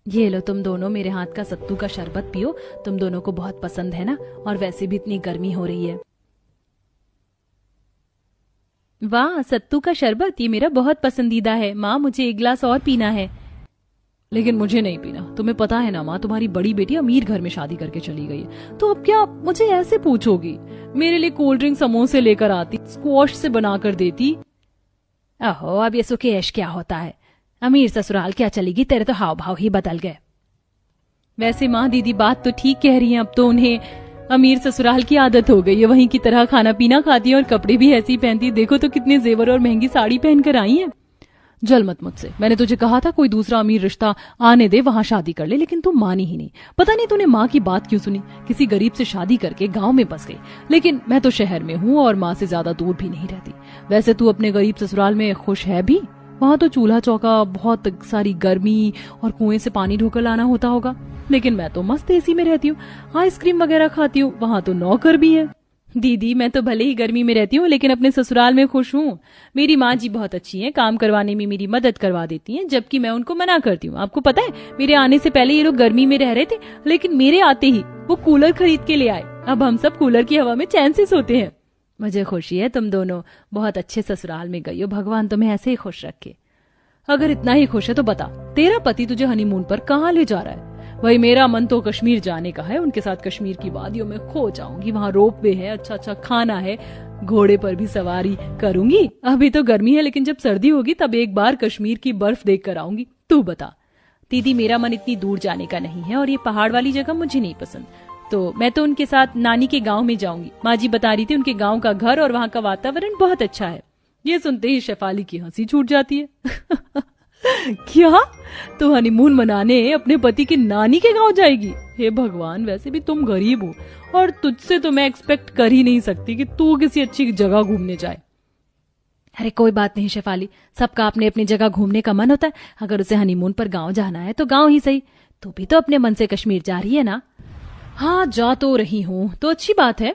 ये लो तुम दोनों मेरे हाथ का सत्तू का शरबत पियो, तुम दोनों को बहुत पसंद है ना, और वैसे भी इतनी गर्मी हो रही है। वाह, सत्तू का शरबत, ये मेरा बहुत पसंदीदा है माँ, मुझे एक गिलास और पीना है। लेकिन मुझे नहीं पीना, तुम्हें पता है ना माँ, तुम्हारी बड़ी बेटी अमीर घर में शादी करके चली गई है, तो अब क्या मुझे ऐसे पूछोगी? मेरे लिए कोल्ड ड्रिंक समोसे लेकर आती, स्क्वॉश से बनाकर देती। अहो, अब ये सुकेश क्या होता है, अमीर ससुराल क्या चलेगी, तेरे तो हाव भाव ही बदल गए। वैसे माँ दीदी बात तो ठीक कह रही हैं, अब तो उन्हें अमीर ससुराल की आदत हो गई है, वहीं की तरह खाना पीना खाती है और कपड़े भी ऐसे ही पहनती है। देखो तो कितने जेवर और महंगी साड़ी पहनकर आई है। जल मत मुझसे, मैंने तुझे कहा था कोई दूसरा अमीर रिश्ता आने दे, वहां शादी कर ले, लेकिन तू मानी ही नहीं। पता नहीं तूने माँ की बात क्यों सुनी, किसी गरीब से शादी करके गांव में बस गई। लेकिन मैं तो शहर में हूँ और माँ से ज्यादा दूर भी नहीं रहती। वैसे तू अपने गरीब ससुराल में खुश है भी? वहां तो चूल्हा चौका, बहुत सारी गर्मी और कुएं से पानी ढोकर लाना होता होगा। लेकिन मैं तो मस्त एसी में रहती हूँ, आइसक्रीम वगैरह खाती हूँ, वहां तो नौकर भी है। दीदी मैं तो भले ही गर्मी में रहती हूँ, लेकिन अपने ससुराल में खुश हूँ। मेरी माँ जी बहुत अच्छी हैं, काम करवाने में मेरी मदद करवा देती हैं, जबकि मैं उनको मना करती हूँ। आपको पता है, मेरे आने से पहले ये लोग गर्मी में रह रहे थे, लेकिन मेरे आते ही वो कूलर खरीद के ले आए। अब हम सब कूलर की हवा में चैन से सोते हैं। मुझे खुशी है तुम दोनों बहुत अच्छे ससुराल में गई हो, भगवान तुम्हें ऐसे ही खुश रखे। अगर इतना ही खुश है तो बता, तेरा पति तुझे हनीमून पर कहाँ ले जा रहा है? वही मेरा मन तो कश्मीर जाने का है, उनके साथ कश्मीर की वादियों में खो जाऊंगी, वहाँ रोप वे है, अच्छा अच्छा खाना है, घोड़े पर भी सवारी करूंगी। अभी तो गर्मी है, लेकिन जब सर्दी होगी तब एक बार कश्मीर की बर्फ देख कर आऊंगी। तू बता। दीदी मेरा मन इतनी दूर जाने का नहीं है, और ये पहाड़ वाली जगह मुझे नहीं पसंद, तो मैं तो उनके साथ नानी के गाँव में जाऊंगी। माँ जी बता रही थी उनके गाँव का घर और वहाँ का वातावरण बहुत अच्छा है। ये सुनते ही शेफाली की हंसी छूट जाती है। क्या, तो हनीमून मनाने अपने पति की नानी के गांव जाएगी? हे भगवान, वैसे भी तुम गरीब हो और तुझसे तो मैं एक्सपेक्ट कर ही नहीं सकती कि तू किसी अच्छी जगह घूमने जाए। अरे कोई बात नहीं शेफाली, सबका अपने अपनी जगह घूमने का मन होता है। अगर उसे हनीमून पर गांव जाना है तो गांव ही सही। तू भी तो अपने मन से कश्मीर जा रही है ना? हाँ जा तो रही हूँ, तो अच्छी बात है।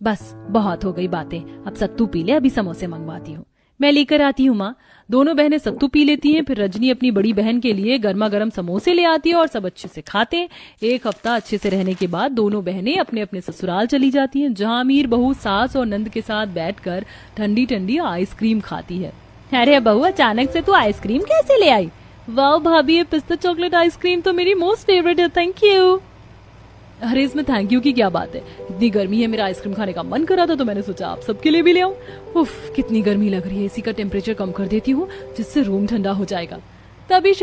बस बहुत हो गई बातें, अब सत्तू पी ले, अभी समोसे मंगवाती हूँ। मैं लेकर आती हूँ माँ। दोनों बहनें सत्तू पी लेती हैं, फिर रजनी अपनी बड़ी बहन के लिए गर्मा गर्म समोसे ले आती है और सब अच्छे से खाते हैं। एक हफ्ता अच्छे से रहने के बाद दोनों बहनें अपने अपने ससुराल चली जाती हैं, जहाँ अमीर बहू सास और नंद के साथ बैठकर ठंडी ठंडी आइसक्रीम खाती है। अरे बहू, अचानक से तू आइसक्रीम कैसे ले आई? वाह भाभी, ये पिस्ता चॉकलेट आइसक्रीम तो मेरी मोस्ट फेवरेट है, थैंक यू। अरे इसमें थैंक यू की क्या बात है, इतनी गर्मी है, मेरा आइसक्रीम खाने का मन कर रहा था तो मैंने सोचा आप सबके लिए भी ले आऊं। उफ, कितनी गर्मी लग रही है, एसी का टेम्परेचर कम कर देती हूँ जिससे रूम ठंडा हो जाएगा। तभी